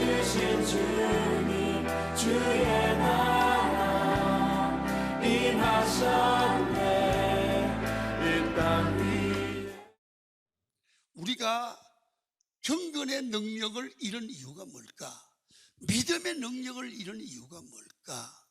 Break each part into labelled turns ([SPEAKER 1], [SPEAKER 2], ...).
[SPEAKER 1] 주신 주님 주의 나라 임하셨네 이 땅 위에.
[SPEAKER 2] 우리가 경건의 능력을 잃은 이유가 뭘까? 믿음의 능력을 잃은 이유가 뭘까?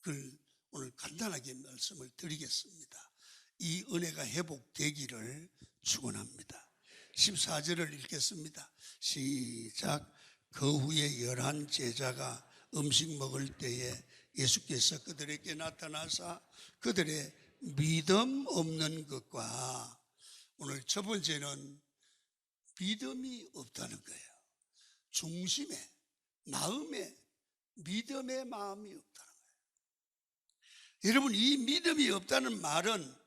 [SPEAKER 2] 그걸 오늘 간단하게 말씀을 드리겠습니다. 이 은혜가 회복되기를 축원합니다. 14절을 읽겠습니다. 시작. 그 후에 11 제자가 음식 먹을 때에 예수께서 그들에게 나타나사 그들의 믿음 없는 것과, 오늘 첫 번째는 믿음이 없다는 거예요. 중심에, 마음에 믿음의 마음이 없다는 거예요. 여러분, 이 믿음이 없다는 말은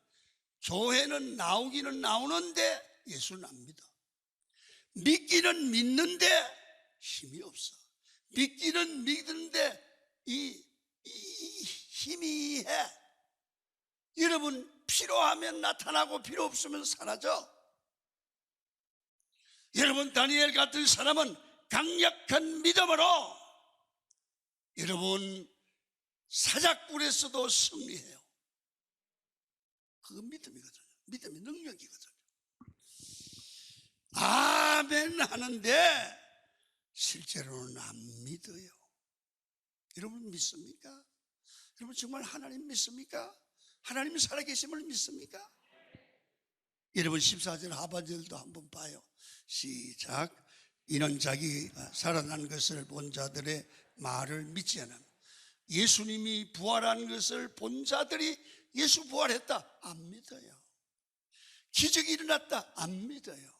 [SPEAKER 2] 교회는 나오기는 나오는데 예수는 안 믿어. 믿기는 믿는데 힘이 없어. 믿기는 믿는데 이 희미해. 여러분, 필요하면 나타나고 필요 없으면 사라져. 여러분, 다니엘 같은 사람은 강력한 믿음으로 여러분 사자굴에서도 승리해요. 그건 믿음이거든요. 믿음이 능력이거든요. 아멘 하는데 실제로는 안 믿어요. 여러분 믿습니까? 여러분 정말 하나님 믿습니까? 하나님 살아계심을 믿습니까? 여러분 14절 하반절도 한번 봐요. 시작. 이는 자기가 살아난 것을 본 자들의 말을 믿지 않아. 예수님이 부활한 것을 본 자들이 예수 부활했다 안 믿어요. 기적이 일어났다 안 믿어요.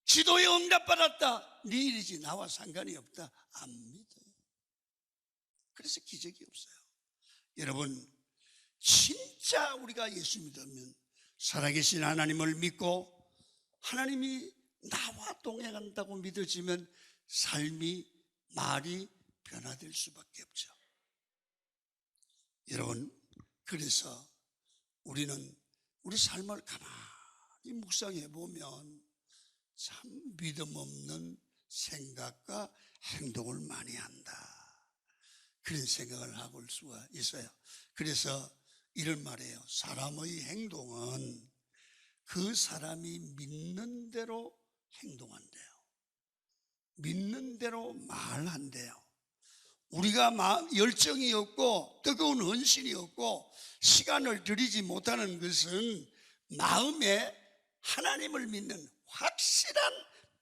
[SPEAKER 2] 기도에 응답받았다, 네 일이지 나와 상관이 없다 안 믿어요. 그래서 기적이 없어요. 여러분 진짜 우리가 예수 믿으면 살아계신 하나님을 믿고 하나님이 나와 동행한다고 믿어지면 삶이, 말이 변화될 수밖에 없죠. 여러분, 그래서 우리는 우리 삶을 가만히 묵상해 보면 참 믿음 없는 생각과 행동을 많이 한다, 그런 생각을 하고 올 수가 있어요. 그래서 이런 말이에요. 사람의 행동은 그 사람이 믿는 대로 행동한대요. 믿는 대로 말한대요. 우리가 열정이 없고 뜨거운 헌신이 없고 시간을 들이지 못하는 것은 마음에 하나님을 믿는 확실한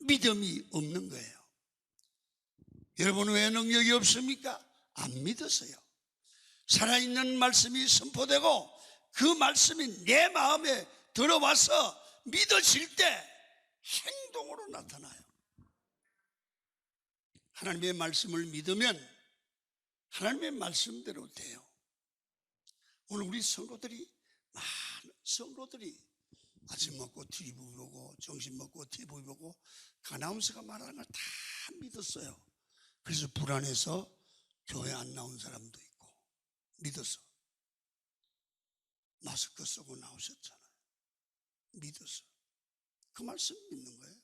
[SPEAKER 2] 믿음이 없는 거예요. 여러분 왜 능력이 없습니까? 안 믿어서요. 살아있는 말씀이 선포되고 그 말씀이 내 마음에 들어와서 믿어질 때 행동으로 나타나요. 하나님의 말씀을 믿으면 하나님의 말씀대로 돼요. 오늘 우리 성도들이, 많은 성도들이 아침 먹고 TV 보고 점심 먹고 TV 보고 아나운서가 말하는 걸 다 믿었어요. 그래서 불안해서 교회 안 나온 사람도 있고 믿어서 마스크 쓰고 나오셨잖아요. 믿어서 그 말씀 믿는 거예요.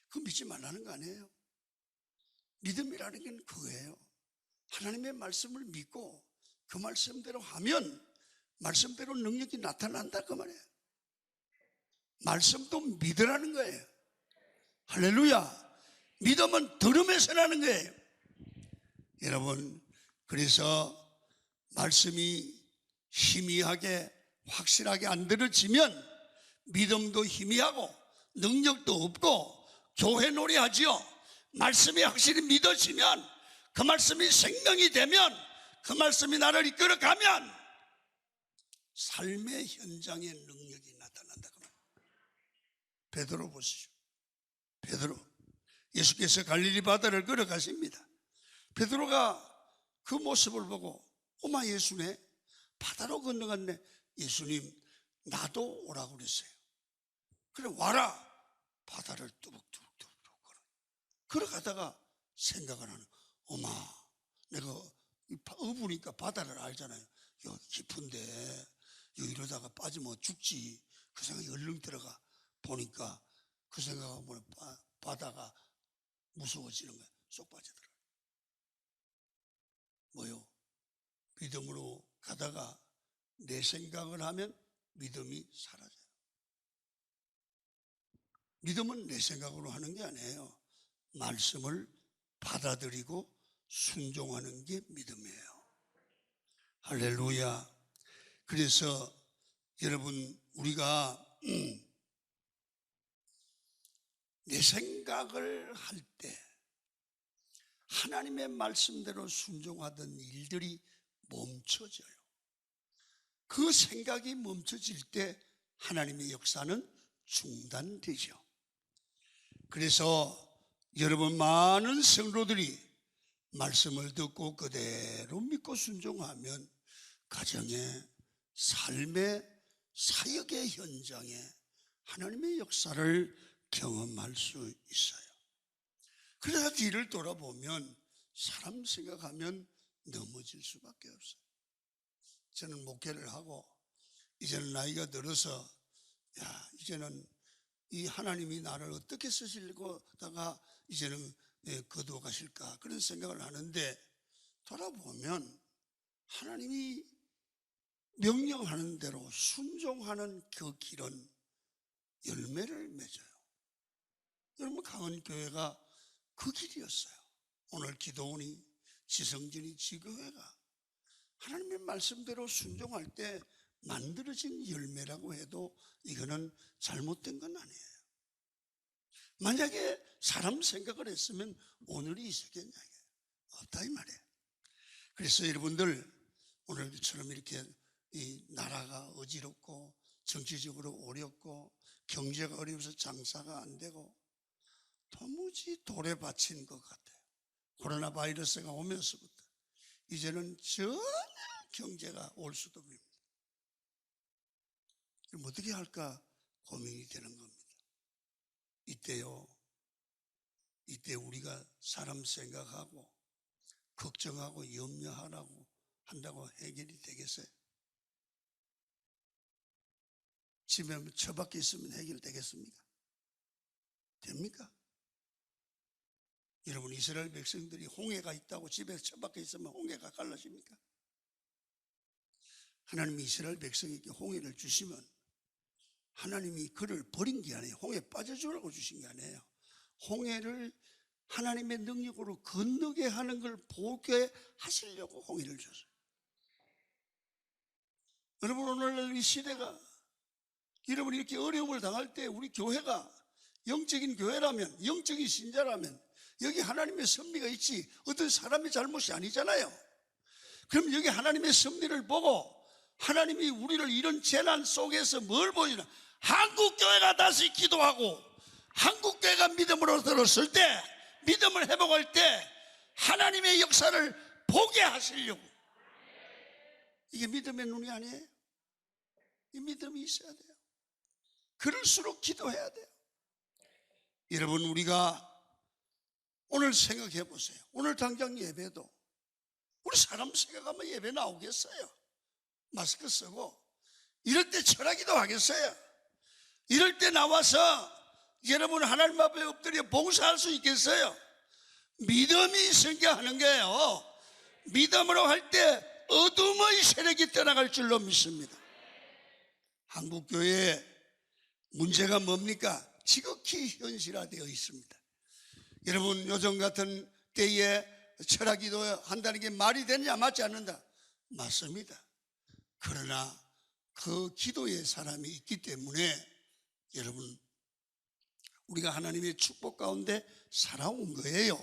[SPEAKER 2] 그거 믿지 말라는 거 아니에요. 믿음이라는 건 그거예요. 하나님의 말씀을 믿고 그 말씀대로 하면 말씀대로 능력이 나타난다 그 말이에요. 말씀도 믿으라는 거예요. 할렐루야. 믿음은 들음에서 나는 거예요. 여러분, 그래서 말씀이 희미하게 확실하게 안 들어지면 믿음도 희미하고 능력도 없고 교회 놀이하지요. 말씀이 확실히 믿어지면, 그 말씀이 생명이 되면, 그 말씀이 나를 이끌어가면 삶의 현장에 능력이 나타난다. 베드로 보시죠. 베드로, 예수께서 갈릴리 바다를 걸어가십니다. 베드로가 그 모습을 보고 어마 예수네, 바다로 건너갔네. 예수님 나도 오라고 그랬어요. 그래 와라. 바다를 뚜벅뚜벅 걸어가다가 생각을 하는, 어마 내가 어부니까 바다를 알잖아요. 여기 깊은데 여기 이러다가 빠지면 죽지. 그 생각이 얼른 들어가 보니까 그 생각하면 바다가 무서워지는 거야. 쏙 빠져들어. 뭐요? 믿음으로 가다가 내 생각을 하면 믿음이 사라져요. 믿음은 내 생각으로 하는 게 아니에요. 말씀을 받아들이고 순종하는 게 믿음이에요. 할렐루야. 그래서 여러분, 우리가 내 생각을 할 때 하나님의 말씀대로 순종하던 일들이 멈춰져요. 그 생각이 멈춰질 때 하나님의 역사는 중단되죠. 그래서 여러분, 많은 성도들이 말씀을 듣고 그대로 믿고 순종하면 가정의 삶의 사역의 현장에 하나님의 역사를 경험할 수 있어요. 그러다 뒤를 돌아보면 사람 생각하면 넘어질 수밖에 없어요. 저는 목회를 하고 이제는 나이가 들어서 이제는 이 하나님이 나를 어떻게 쓰시려고 다가 이제는 거두어 가실까 그런 생각을 하는데, 돌아보면 하나님이 명령하는 대로 순종하는 그 길은 열매를 맺어요. 여러분, 강원교회가 그 길이었어요. 오늘 기도원이, 지성진이, 지교회가 하나님의 말씀대로 순종할 때 만들어진 열매라고 해도 이거는 잘못된 건 아니에요. 만약에 사람 생각을 했으면 오늘이 있었겠냐, 없다 이 말이에요. 그래서 여러분들, 오늘처럼 이렇게 이 나라가 어지럽고 정치적으로 어렵고 경제가 어려워서 장사가 안 되고 도무지 돌에 받친 것 같아요. 코로나 바이러스가 오면서부터 이제는 전혀 경제가 올 수도 없습니다. 그럼 어떻게 할까 고민이 되는 겁니다. 이때 우리가 사람 생각하고 걱정하고 염려하라고 한다고 해결이 되겠어요? 집에 처박혀 있으면 해결되겠습니까? 됩니까? 여러분, 이스라엘 백성들이 홍해가 있다고 집에 처박혀 있으면 홍해가 갈라집니까? 하나님이 이스라엘 백성에게 홍해를 주시면 하나님이 그를 버린 게 아니에요. 홍해에 빠져주라고 주신 게 아니에요. 홍해를 하나님의 능력으로 건너게 하는 걸 보게 하시려고 홍해를 줬어요. 여러분, 오늘날 이 시대가, 여러분이 이렇게 어려움을 당할 때 우리 교회가 영적인 교회라면, 영적인 신자라면 여기 하나님의 섭리가 있지 어떤 사람의 잘못이 아니잖아요. 그럼 여기 하나님의 섭리를 보고 하나님이 우리를 이런 재난 속에서 뭘 보이나? 한국교회가 다시 기도하고 한국교회가 믿음으로 들었을 때, 믿음을 회복할 때 하나님의 역사를 보게 하시려고. 이게 믿음의 눈이 아니에요? 이 믿음이 있어야 돼요. 그럴수록 기도해야 돼요. 여러분, 우리가 오늘 생각해 보세요. 오늘 당장 예배도 우리 사람 생각하면 예배 나오겠어요? 마스크 쓰고 이럴 때 철학기도 하겠어요? 이럴 때 나와서 여러분 하나님 앞에 엎드려 봉사할 수 있겠어요? 믿음이 있으니까 하는 거예요. 믿음으로 할 때 어둠의 세력이 떠나갈 줄로 믿습니다. 한국교회의 문제가 뭡니까? 지극히 현실화되어 있습니다. 여러분, 요즘 같은 때에 철학기도 한다는 게 말이 되느냐? 맞지 않는다? 맞습니다. 그러나 그 기도의 사람이 있기 때문에 여러분, 우리가 하나님의 축복 가운데 살아온 거예요.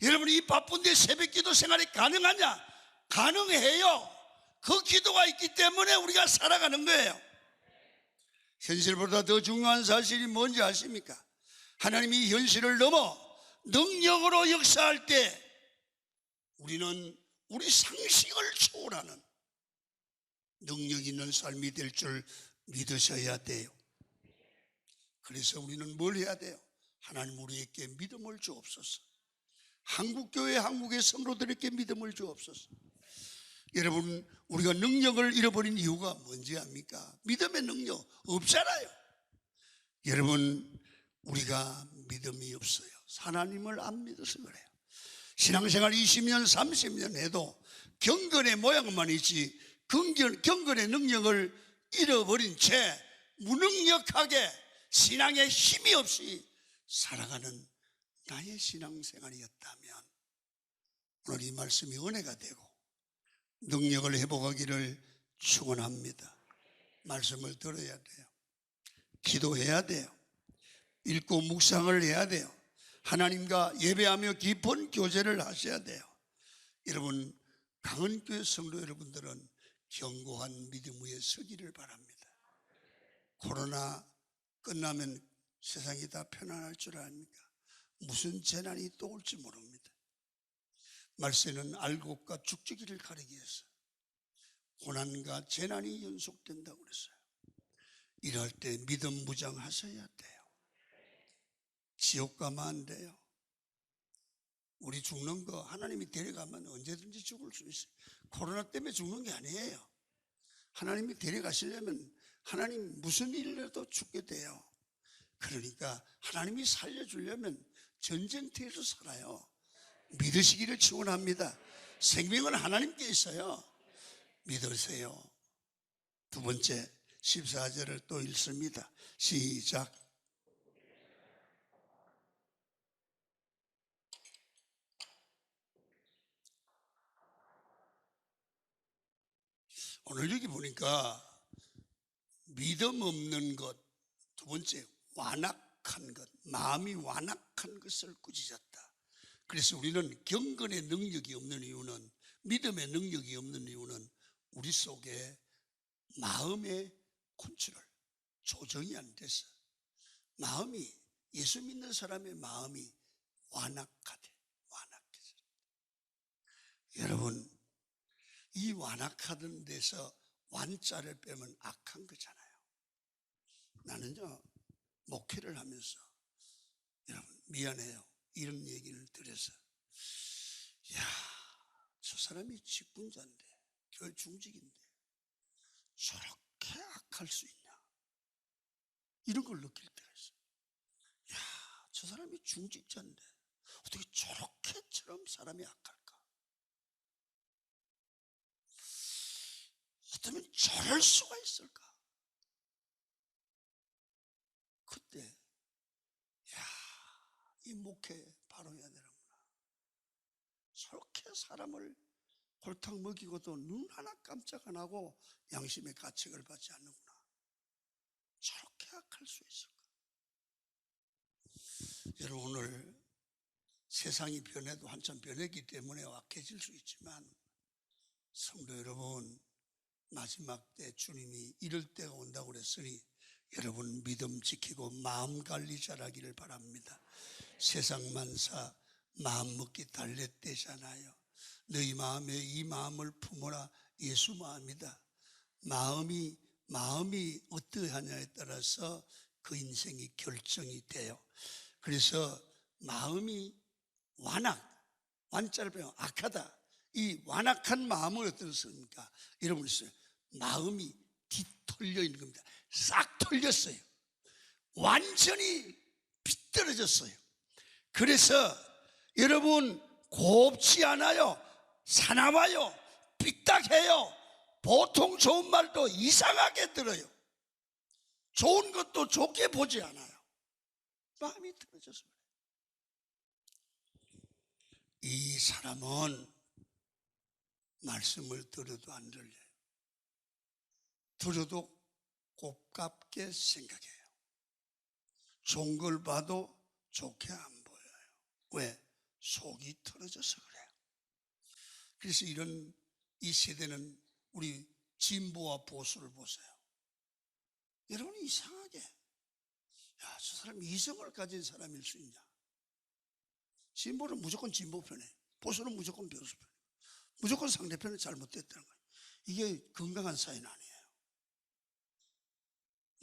[SPEAKER 2] 여러분, 이 바쁜데 새벽기도 생활이 가능하냐? 가능해요. 그 기도가 있기 때문에 우리가 살아가는 거예요. 현실보다 더 중요한 사실이 뭔지 아십니까? 하나님이 현실을 넘어 능력으로 역사할 때 우리는 우리 상식을 초월하는 능력 있는 삶이 될 줄 믿으셔야 돼요. 그래서 우리는 뭘 해야 돼요? 하나님, 우리에게 믿음을 주옵소서. 한국교회, 한국의 성도들에게 믿음을 주옵소서. 여러분, 우리가 능력을 잃어버린 이유가 뭔지 압니까? 믿음의 능력 없잖아요. 여러분, 우리가 믿음이 없어요. 하나님을 안 믿어서 그래요. 신앙생활 20년 30년 해도 경건의 모양만 있지 경건의 능력을 잃어버린 채 무능력하게 신앙에 힘이 없이 살아가는 나의 신앙생활이었다면 오늘 이 말씀이 은혜가 되고 능력을 회복하기를 축원합니다. 말씀을 들어야 돼요. 기도해야 돼요. 읽고 묵상을 해야 돼요. 하나님과 예배하며 깊은 교제를 하셔야 돼요. 여러분, 강은교회 성도 여러분들은 견고한 믿음 위에 서기를 바랍니다. 코로나 끝나면 세상이 다 편안할 줄 아닙니까? 무슨 재난이 또 올지 모릅니다. 말세는 알곡과 죽지기를 가리기 위해서 고난과 재난이 연속된다고 그랬어요. 이럴 때 믿음 무장하셔야 돼요. 지옥 가면 안 돼요. 우리 죽는 거 하나님이 데려가면 언제든지 죽을 수 있어요. 코로나 때문에 죽는 게 아니에요. 하나님이 데려가시려면 하나님 무슨 일이라도 죽게 돼요. 그러니까 하나님이 살려주려면 전쟁터에서 살아요. 믿으시기를 축원합니다. 생명은 하나님께 있어요. 믿으세요. 두 번째 14절을 또 읽습니다. 시작. 오늘 여기 보니까 믿음 없는 것, 두 번째 완악한 것, 마음이 완악한 것을 꾸짖었다. 그래서 우리는 경건의 능력이 없는 이유는, 믿음의 능력이 없는 이유는 우리 속에 마음의 컨트롤, 조정이 안 돼서 마음이, 예수 믿는 사람의 마음이 완악해져. 여러분, 이 완악하던 데서 완자를 빼면 악한 거잖아요. 나는요, 목회를 하면서 여러분 미안해요. 이런 얘기를 들어서 저 사람이 직분자인데, 교회 중직인데 저렇게 악할 수 있냐, 이런 걸 느낄 때가 있어요. 저 사람이 중직자인데 어떻게 저렇게처럼 사람이 악할까? 어쩌면 저럴 수가 있을까? 그때 이 목회 바로 해야 되는구나. 저렇게 사람을 골탕 먹이고도 눈 하나 깜짝 안 하고 양심의 가책을 받지 않는구나. 저렇게 악할 수 있을까? 여러분, 오늘 세상이 변해도 한참 변했기 때문에 악해질 수 있지만, 성도 여러분, 마지막 때 주님이 이럴 때가 온다고 그랬으니 여러분 믿음 지키고 마음 관리 잘하기를 바랍니다. 세상 만사 마음 먹기 달랫대잖아요. 너희 마음에 이 마음을 품어라, 예수 마음이다. 마음이 어떠하냐에 따라서 그 인생이 결정이 돼요. 그래서 마음이 완자를 빼면 악하다. 이 완악한 마음은 어떻습니까? 여러분 있어요. 마음이 뒤틀려 있는 겁니다. 싹 털렸어요. 완전히 비뚤어졌어요. 그래서 여러분 곱지 않아요. 사나워요. 삐딱해요. 보통 좋은 말도 이상하게 들어요. 좋은 것도 좋게 보지 않아요. 마음이 틀어져서 그래요. 이 사람은 말씀을 들어도 안 들려요. 들어도 곱깝게 생각해요. 좋은 걸 봐도 좋게 안 보여요. 왜? 속이 틀어져서 그래요. 그래서 이 세대는 우리 진보와 보수를 보세요. 여러분 이상하게 저 사람이 이성을 가진 사람일 수 있냐? 진보는 무조건 진보편에, 보수는 무조건 보수편에, 무조건 상대편은 잘못됐다는 거예요. 이게 건강한 사회는 아니에요.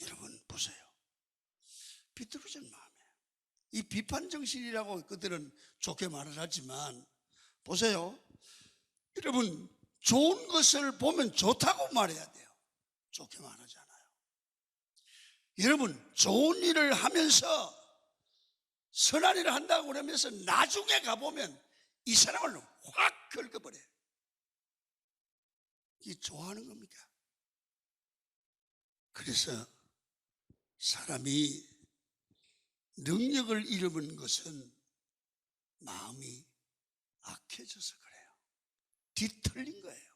[SPEAKER 2] 여러분 보세요. 비뚤어진 마음이에요. 이 비판 정신이라고 그들은 좋게 말을 하지만 보세요. 여러분 좋은 것을 보면 좋다고 말해야 돼요. 좋게 말하지 않아요. 여러분 좋은 일을 하면서 선한 일을 한다고 그러면서 나중에 가보면 이 사람을 확 긁어버려요. 이게 좋아하는 겁니까? 그래서 사람이 능력을 잃어버린 것은 마음이 악해져서 그래요. 뒤틀린 거예요.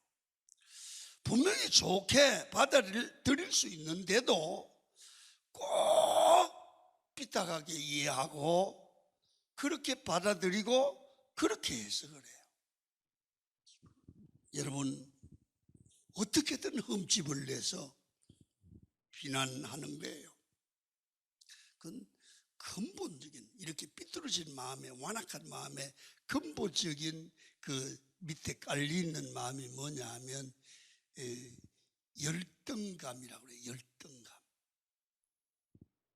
[SPEAKER 2] 분명히 좋게 받아들일 수 있는데도 꼭 삐딱하게 이해하고 그렇게 받아들이고 그렇게 해서 그래요. 여러분, 어떻게든 흠집을 내서 비난하는 거예요. 그건 근본적인, 이렇게 삐뚤어진 마음에, 완악한 마음에 근본적인 그 밑에 깔려있는 마음이 뭐냐 하면 열등감이라고 그래요. 열등감,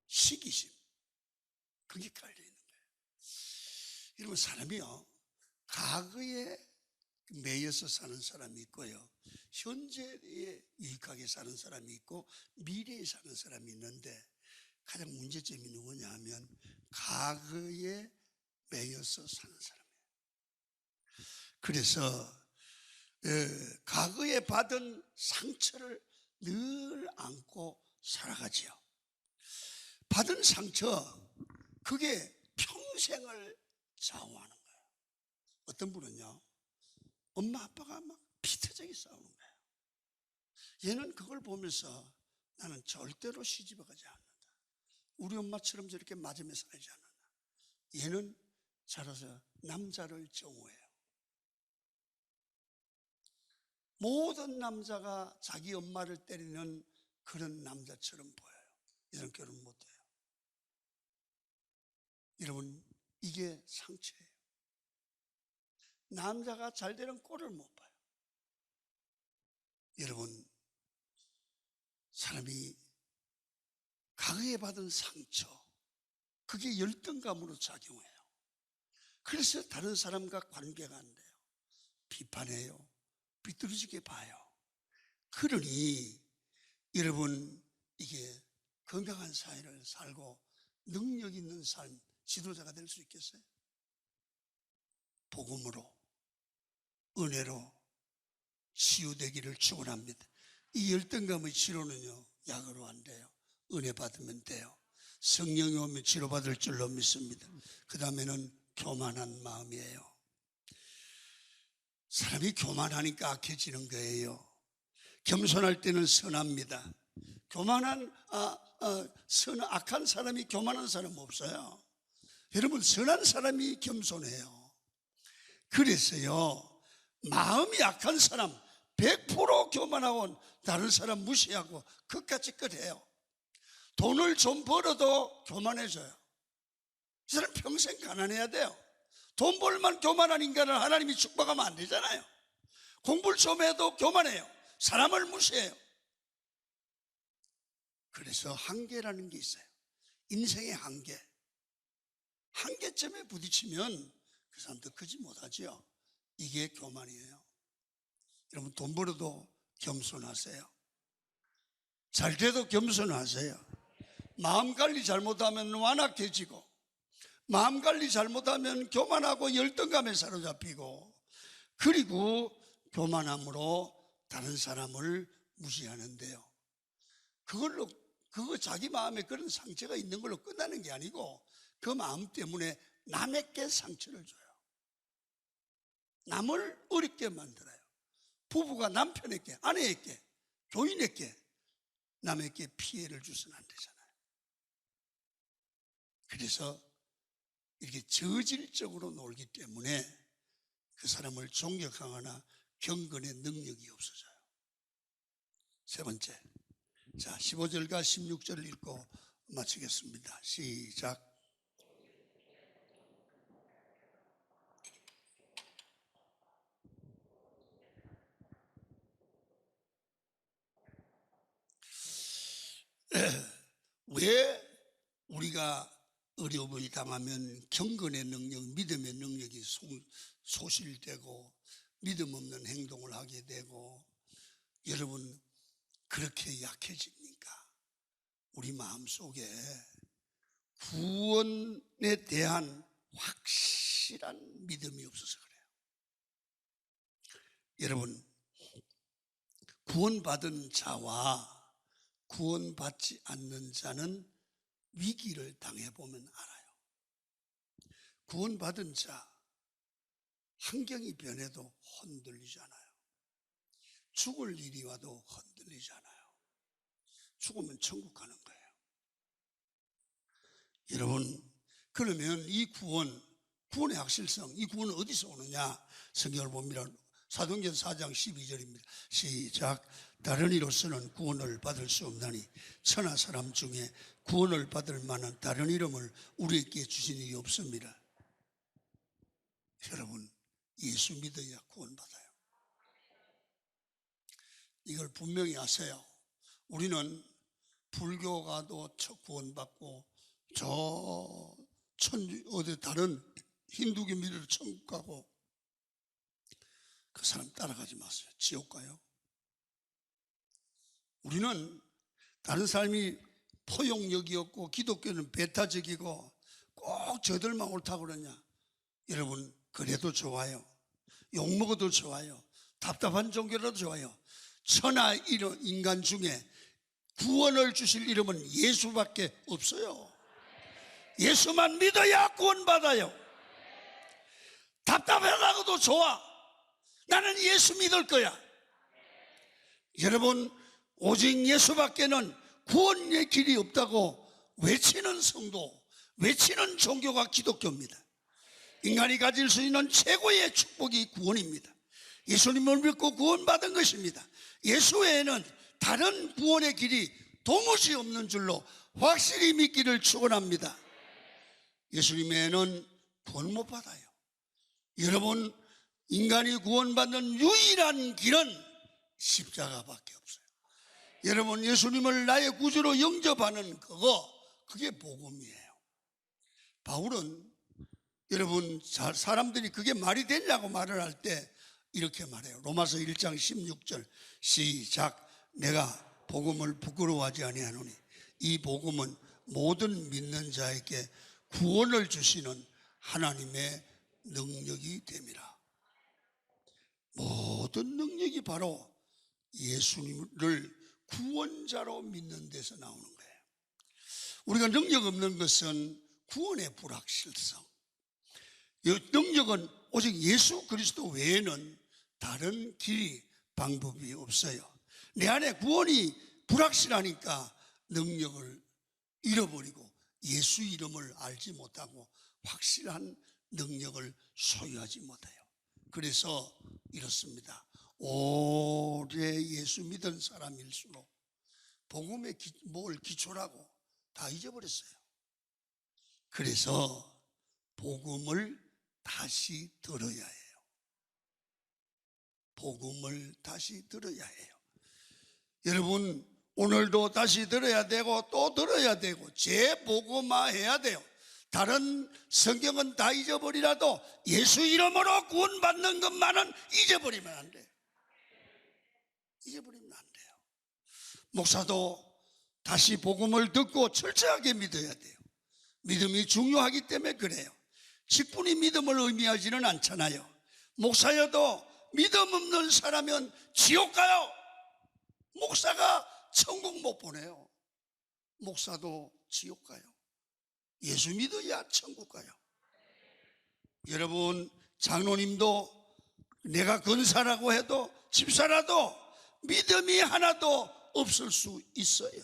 [SPEAKER 2] 시기심, 그게 깔려있는 거예요. 여러분, 사람이요, 과거에 매여서 사는 사람이 있고요, 현재에 유익하게 사는 사람이 있고 미래에 사는 사람이 있는데, 가장 문제점이 누구냐 하면 과거에 매여서 사는 사람이에요. 그래서 과거에 받은 상처를 늘 안고 살아가지요. 받은 상처, 그게 평생을 좌우하는 거예요. 어떤 분은요, 엄마 아빠가 막 피터지게 싸우는 거예요. 얘는 그걸 보면서 나는 절대로 시집을 가지 않는다. 우리 엄마처럼 저렇게 맞으며 살지 않는다. 얘는 자라서 남자를 정오해요. 모든 남자가 자기 엄마를 때리는 그런 남자처럼 보여요. 이런 결혼 못해요. 여러분, 이게 상처예요. 남자가 잘 되는 꼴을 못 봐요. 여러분, 사람이 과거에 받은 상처, 그게 열등감으로 작용해요. 그래서 다른 사람과 관계가 안 돼요. 비판해요. 비뚤어지게 봐요. 그러니 여러분, 이게 건강한 사회를 살고 능력 있는 삶, 지도자가 될 수 있겠어요? 복음으로, 은혜로 치유되기를 축원합니다. 이 열등감의 치료는요, 약으로 안 돼요. 은혜 받으면 돼요. 성령이 오면 치료받을 줄로 믿습니다. 그 다음에는 교만한 마음이에요. 사람이 교만하니까 악해지는 거예요. 겸손할 때는 선합니다. 악한 사람이 교만한 사람 없어요. 여러분, 선한 사람이 겸손해요. 그래서요, 마음이 약한 사람 100% 교만하고 다른 사람 무시하고 끝까지 끝해요. 돈을 좀 벌어도 교만해져요. 이 사람 평생 가난해야 돼요. 돈 벌만 교만한 인간을 하나님이 축복하면 안 되잖아요. 공부를 좀 해도 교만해요. 사람을 무시해요. 그래서 한계라는 게 있어요. 인생의 한계. 한계점에 부딪히면 그 사람도 크지 못하죠. 이게 교만이에요. 여러분, 돈 벌어도 겸손하세요. 잘 돼도 겸손하세요. 마음 관리 잘못하면 완악해지고, 마음 관리 잘못하면 교만하고 열등감에 사로잡히고, 그리고 교만함으로 다른 사람을 무시하는데요. 그거 자기 마음에 그런 상처가 있는 걸로 끝나는 게 아니고, 그 마음 때문에 남에게 상처를 줘요. 남을 어렵게 만들어요. 부부가 남편에게, 아내에게, 교인에게, 남에게 피해를 줘서는 안 되잖아요. 그래서 이렇게 저질적으로 놀기 때문에 그 사람을 존경하거나 경건의 능력이 없어져요. 세 번째, 자, 15절과 16절을 읽고 마치겠습니다. 시작. 왜 우리가 어려움을 당하면 경건의 능력, 믿음의 능력이 소실되고 믿음 없는 행동을 하게 되고, 여러분, 그렇게 약해집니까? 우리 마음속에 구원에 대한 확실한 믿음이 없어서 그래요. 여러분, 구원받은 자와 구원받지 않는 자는 위기를 당해보면 알아요. 구원받은 자, 환경이 변해도 흔들리지 않아요. 죽을 일이 와도 흔들리지 않아요. 죽으면 천국 가는 거예요. 여러분, 그러면 이 구원의 확실성, 이 구원은 어디서 오느냐? 성경을 보면 사도행전 4장 12절입니다. 시작. 다른 이로서는 구원을 받을 수 없나니 천하 사람 중에 구원을 받을 만한 다른 이름을 우리에게 주신 일이 없습니다. 여러분, 예수 믿어야 구원받아요. 이걸 분명히 아세요. 우리는 불교가도 구원받고 어디 다른 힌두교 믿으러 천국 가고, 그 사람 따라가지 마세요. 지옥 가요. 우리는 다른 사람이 포용력이었고 기독교는 배타적이고 꼭 저들만 옳다고 그러냐? 여러분, 그래도 좋아요. 욕먹어도 좋아요. 답답한 종교라도 좋아요. 천하 인간 중에 구원을 주실 이름은 예수밖에 없어요. 예수만 믿어야 구원받아요. 답답해가도 좋아. 나는 예수 믿을 거야. 여러분, 오직 예수밖에는 구원의 길이 없다고 외치는 성도, 외치는 종교가 기독교입니다. 인간이 가질 수 있는 최고의 축복이 구원입니다. 예수님을 믿고 구원받은 것입니다. 예수 외에는 다른 구원의 길이 도무지 없는 줄로 확실히 믿기를 축원합니다. 예수님 외에는 구원 못 받아요. 여러분, 인간이 구원받는 유일한 길은 십자가밖에 없어요. 여러분, 예수님을 나의 구주로 영접하는 그게 복음이에요. 바울은 여러분, 사람들이 그게 말이 되냐고 말을 할 때 이렇게 말해요. 로마서 1장 16절 시작. 내가 복음을 부끄러워하지 아니하노니 이 복음은 모든 믿는 자에게 구원을 주시는 하나님의 능력이 됨이라. 모든 능력이 바로 예수님을 구원자로 믿는 데서 나오는 거예요. 우리가 능력 없는 것은 구원의 불확실성. 능력은 오직 예수 그리스도 외에는 다른 길이, 방법이 없어요. 내 안에 구원이 불확실하니까 능력을 잃어버리고 예수 이름을 알지 못하고 확실한 능력을 소유하지 못해요. 그래서 이렇습니다. 오래 예수 믿은 사람일수록 복음의 뭘 기초라고 다 잊어버렸어요. 그래서 복음을 다시 들어야 해요. 복음을 다시 들어야 해요. 여러분, 오늘도 다시 들어야 되고 또 들어야 되고 재복음화해야 돼요. 다른 성경은 다 잊어버리라도 예수 이름으로 구원받는 것만은 잊어버리면 안 돼요. 잊어버리면 안 돼요. 목사도 다시 복음을 듣고 철저하게 믿어야 돼요. 믿음이 중요하기 때문에 그래요. 직분이 믿음을 의미하지는 않잖아요. 목사여도 믿음 없는 사람은 지옥 가요. 목사가 천국 못 보내요. 목사도 지옥 가요. 예수 믿어야 천국 가요. 여러분, 장로님도 내가 권사라고 해도 집사라도 믿음이 하나도 없을 수 있어요.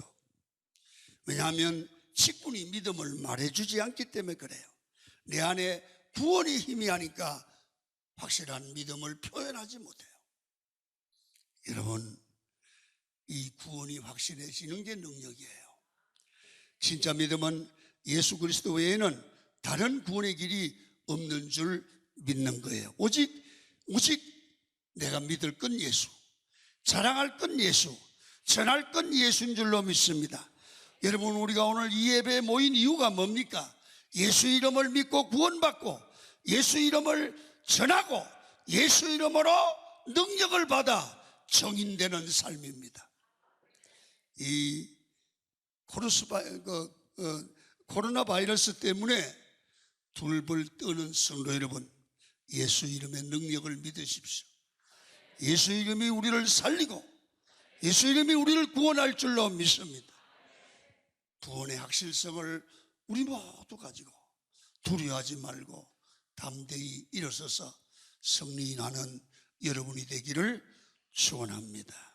[SPEAKER 2] 왜냐하면 직분이 믿음을 말해주지 않기 때문에 그래요. 내 안에 구원이 희미하니까 확실한 믿음을 표현하지 못해요. 여러분, 이 구원이 확실해지는 게 능력이에요. 진짜 믿음은 예수 그리스도 외에는 다른 구원의 길이 없는 줄 믿는 거예요. 오직 내가 믿을 건 예수, 자랑할 건 예수, 전할 건 예수인 줄로 믿습니다. 여러분, 우리가 오늘 이 예배에 모인 이유가 뭡니까? 예수 이름을 믿고 구원받고 예수 이름을 전하고 예수 이름으로 능력을 받아 정인되는 삶입니다. 이 코로나 바이러스 때문에 둘벌 떠는 성도 여러분, 예수 이름의 능력을 믿으십시오. 예수 이름이 우리를 살리고 예수 이름이 우리를 구원할 줄로 믿습니다. 구원의 확실성을 우리 모두 가지고 두려워하지 말고 담대히 일어서서 승리하는 여러분이 되기를 축원합니다.